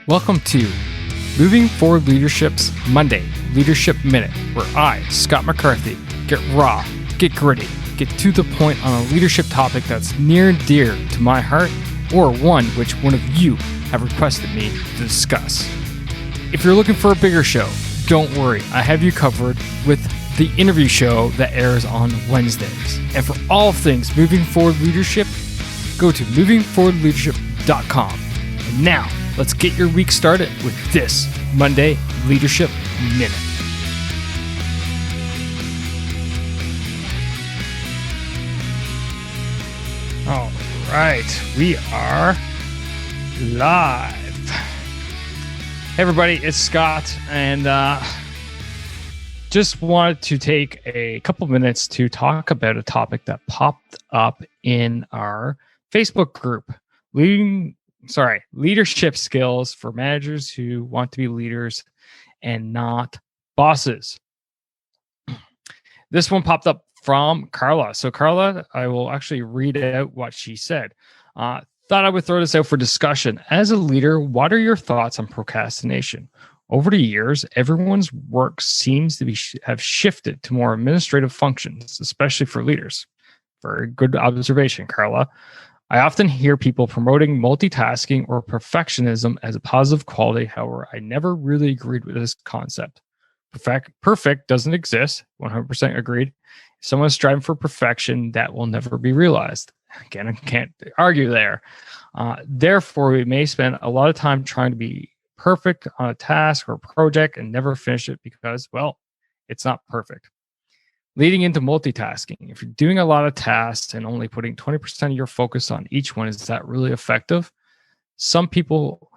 Welcome to Moving Forward Leadership's Monday Leadership Minute, where I, Scott McCarthy, get raw, get gritty, get to the point on a leadership topic that's near and dear to my heart, or one which one of you have requested me to discuss. If you're looking for a bigger show, don't worry, I have you covered with the interview show that airs on Wednesdays. And for all things Moving Forward Leadership, go to movingforwardleadership.com. And now, let's get your week started with this Monday Leadership Minute. All right, we are live. Hey everybody, it's Scott, and just wanted to take a couple minutes to talk about a topic that popped up in our Facebook group, leadership skills for managers who want to be leaders and not bosses. This one popped up from Carla. So Carla, I will actually read out what she said. Thought I would throw this out for discussion. As a leader, what are your thoughts on procrastination? Over the years, everyone's work seems to have shifted to more administrative functions, especially for leaders. Very good observation, Carla. I often hear people promoting multitasking or perfectionism as a positive quality. However, I never really agreed with this concept. Perfect doesn't exist. 100% agreed. If someone's striving for perfection, that will never be realized. Again, I can't argue there. Therefore, we may spend a lot of time trying to be perfect on a task or project and never finish it because, well, it's not perfect. Leading into multitasking, if you're doing a lot of tasks and only putting 20% of your focus on each one, is that really effective? Some people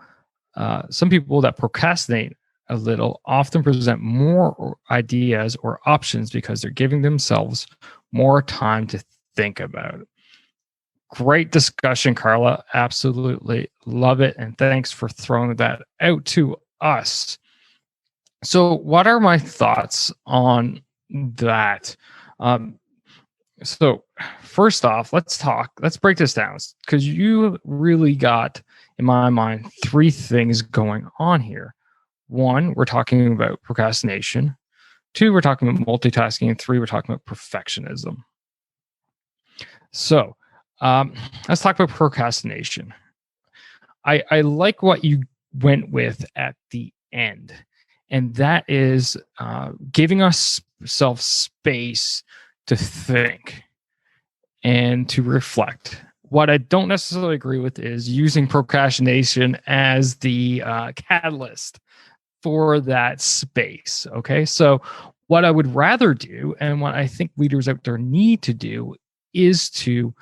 that procrastinate a little often present more ideas or options because they're giving themselves more time to think about it. Great discussion, Carla. Absolutely love it. And thanks for throwing that out to us. So what are my thoughts on that? So first off, let's break this down, because you really got, in my mind, three things going on here. One, we're talking about procrastination. Two, we're talking about multitasking. And three, we're talking about perfectionism. So let's talk about procrastination. I like what you went with at the end, and that is giving ourselves space to think and to reflect. What I don't necessarily agree with is using procrastination as the catalyst for that space. Okay, so what I would rather do, and what I think leaders out there need to do, is to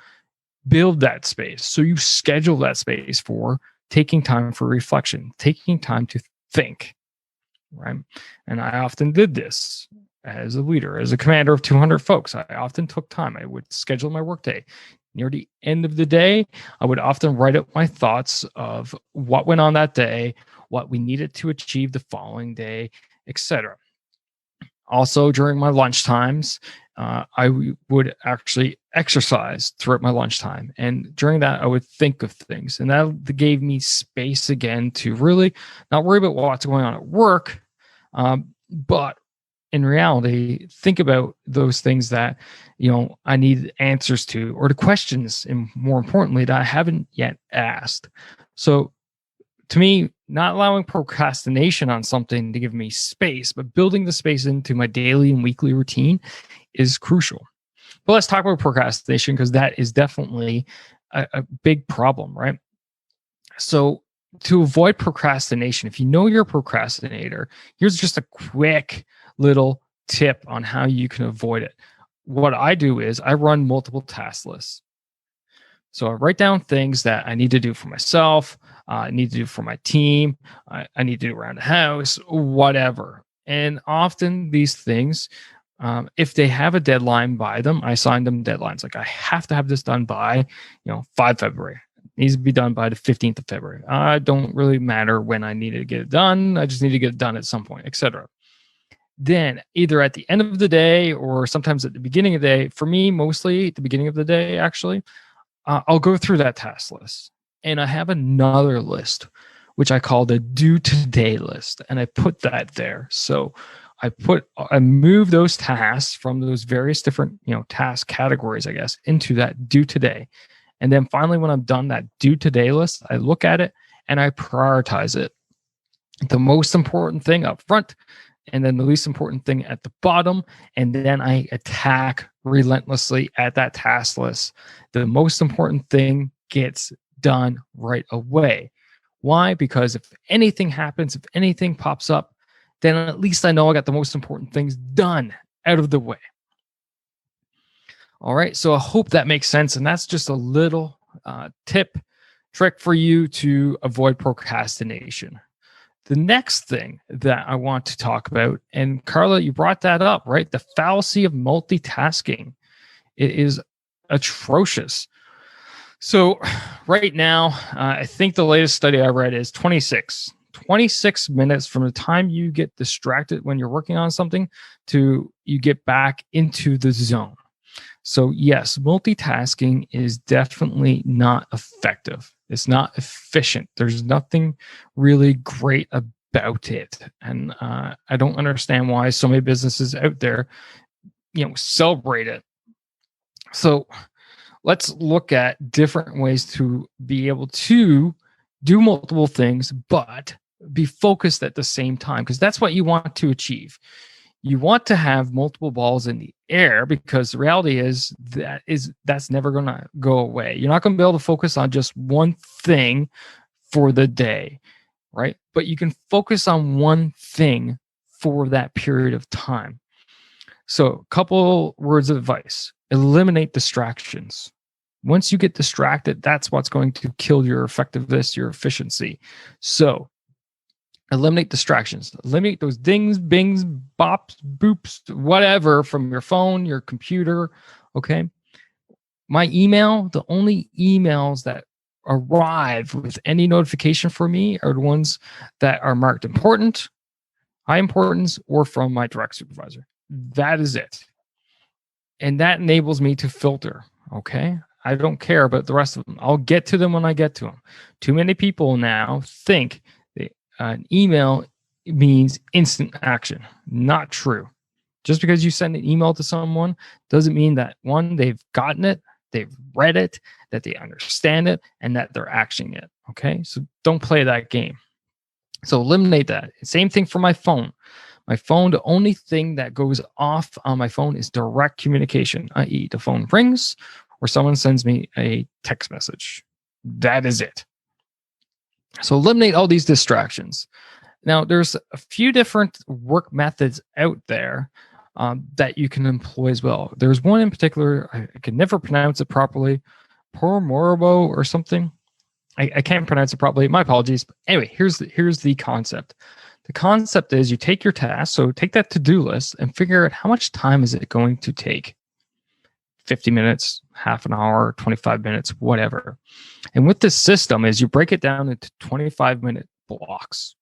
build that space. So you schedule that space for taking time for reflection, taking time to think, right? And I often did this as a leader, as a commander of 200 folks. I often took time. I would schedule my workday. Near the end of the day, I would often write out my thoughts of what went on that day, what we needed to achieve the following day, etc. Also, during my lunch times, I would actually exercise throughout my lunchtime. And during that, I would think of things. And that gave me space again to really not worry about what's going on at work, but in reality, think about those things that, I need answers to, or the questions, and more importantly, that I haven't yet asked. So to me, not allowing procrastination on something to give me space, but building the space into my daily and weekly routine is crucial. But let's talk about procrastination, because that is definitely a big problem, right? So to avoid procrastination, if you know you're a procrastinator, here's just a quick little tip on how you can avoid it. What I do is I run multiple task lists. So I write down things that I need to do for myself, I need to do for my team, I need to do around the house, whatever. And often these things, if they have a deadline by them, I assign them deadlines. Like, I have to have this done by, 5 February. It needs to be done by the 15th of February. I don't really matter when I need to get it done. I just need to get it done at some point, etc. Then either at the end of the day or sometimes at the beginning of the day, for me, mostly at the beginning of the day, actually, I'll go through that task list, and I have another list which I call the due today list. And I put that there. So I move those tasks from those various different, task categories, I guess, into that due today. And then finally, when I'm done that due today list, I look at it and I prioritize it. The most important thing up front, and then the least important thing at the bottom. And then I attack relentlessly at that task list. The most important thing gets done right away. Why? Because if anything happens, if anything pops up, then at least I know I got the most important things done out of the way. All right. So I hope that makes sense. And that's just a little trick for you to avoid procrastination. The next thing that I want to talk about, and Carla, you brought that up, right? The fallacy of multitasking. It is atrocious. So right now, I think the latest study I read is 26 minutes from the time you get distracted when you're working on something to you get back into the zone. So yes, multitasking is definitely not effective. It's not efficient. There's nothing really great about it. And I don't understand why so many businesses out there, celebrate it. So let's look at different ways to be able to do multiple things, but be focused at the same time, because that's what you want to achieve. You want to have multiple balls in the air, because the reality is that's never going to go away. You're not going to be able to focus on just one thing for the day, right? But you can focus on one thing for that period of time. So a couple words of advice: eliminate distractions. Once you get distracted, that's what's going to kill your effectiveness, your efficiency. So eliminate distractions. Eliminate those dings, bings, bops, boops, whatever from your phone, your computer. Okay. My email, the only emails that arrive with any notification for me are the ones that are marked important, high importance, or from my direct supervisor. That is it. And that enables me to filter. Okay. I don't care about the rest of them. I'll get to them when I get to them. Too many people now think an email means instant action. Not true. Just because you send an email to someone doesn't mean that, one, they've gotten it, they've read it, that they understand it, and that they're actioning it. Okay? So don't play that game. So eliminate that. Same thing for my phone. My phone, the only thing that goes off on my phone is direct communication, i.e., the phone rings or someone sends me a text message. That is it. So eliminate all these distractions. Now, there's a few different work methods out there that you can employ as well. There's one in particular, I can never pronounce it properly, Pomodoro or something. I can't pronounce it properly. My apologies. But anyway, here's the concept. The concept is you take your task, so take that to-do list and figure out how much time is it going to take. 50 minutes, half an hour, 25 minutes, whatever. And with this system is you break it down into 25-minute blocks.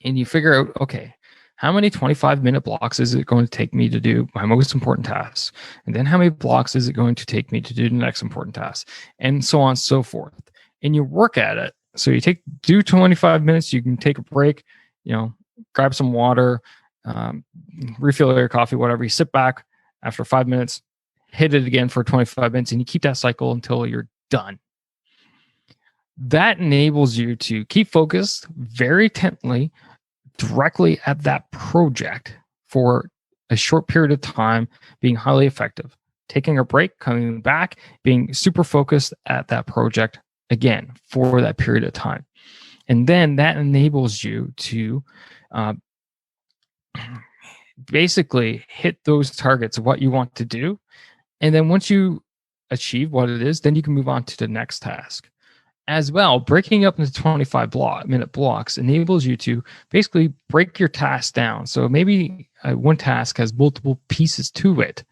And you figure out, okay, how many 25-minute blocks is it going to take me to do my most important task? And then how many blocks is it going to take me to do the next important task? And so on and so forth. And you work at it. So you do 25 minutes, you can take a break, grab some water, refill your coffee, whatever. You sit back after 5 minutes, hit it again for 25 minutes, and you keep that cycle until you're done. That enables you to keep focused very intently, directly at that project for a short period of time, being highly effective. Taking a break, coming back, being super focused at that project again for that period of time. And then that enables you to basically hit those targets of what you want to do. And then once you achieve what it is, then you can move on to the next task. As well, breaking up into 25-minute blocks enables you to basically break your task down. So maybe one task has multiple pieces to it.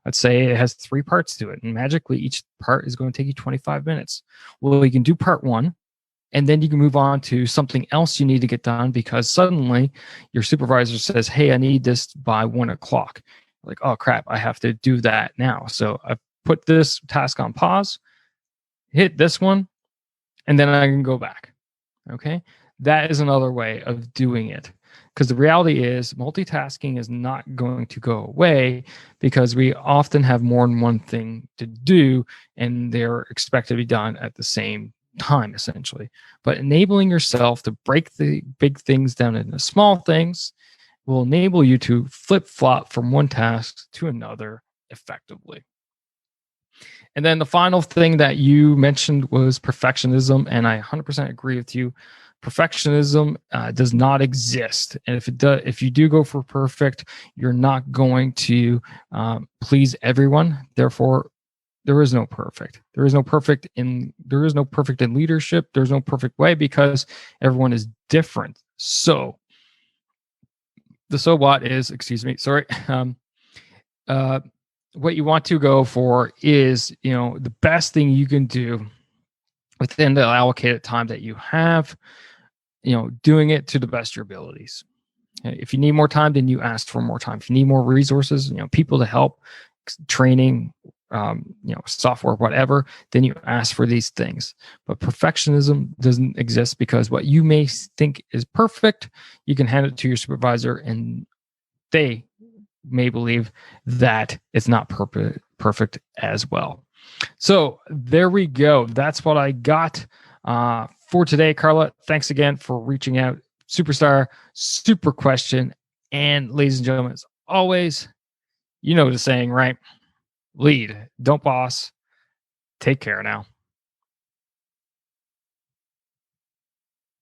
Let's say it has 3 parts to it, and magically each part is going to take you 25 minutes. Well, you can do part 1, and then you can move on to something else you need to get done because suddenly your supervisor says, hey, I need this by 1 o'clock. Like, oh, crap, I have to do that now. So I put this task on pause, hit this one, and then I can go back. Okay. That is another way of doing it. Because the reality is, multitasking is not going to go away because we often have more than one thing to do and they're expected to be done at the same time, essentially. But enabling yourself to break the big things down into small things will enable you to flip flop from one task to another effectively. And then the final thing that you mentioned was perfectionism, and I 100% agree with you. Perfectionism does not exist, and if you do go for perfect, you're not going to please everyone. Therefore, there is no perfect. There is no perfect in leadership. There's no perfect way because everyone is different. So the so what is, excuse me, sorry. Uh, what you want to go for is, the best thing you can do within the allocated time that you have, doing it to the best of your abilities. If you need more time, then you ask for more time. If you need more resources, people to help, training, software, whatever, then you ask for these things. But perfectionism doesn't exist because what you may think is perfect, you can hand it to your supervisor and they may believe that it's not perfect as well. So there we go. That's what I got for today, Carla. Thanks again for reaching out. Superstar, super question. And ladies and gentlemen, as always, you know the saying, right? Lead, don't boss. Take care now.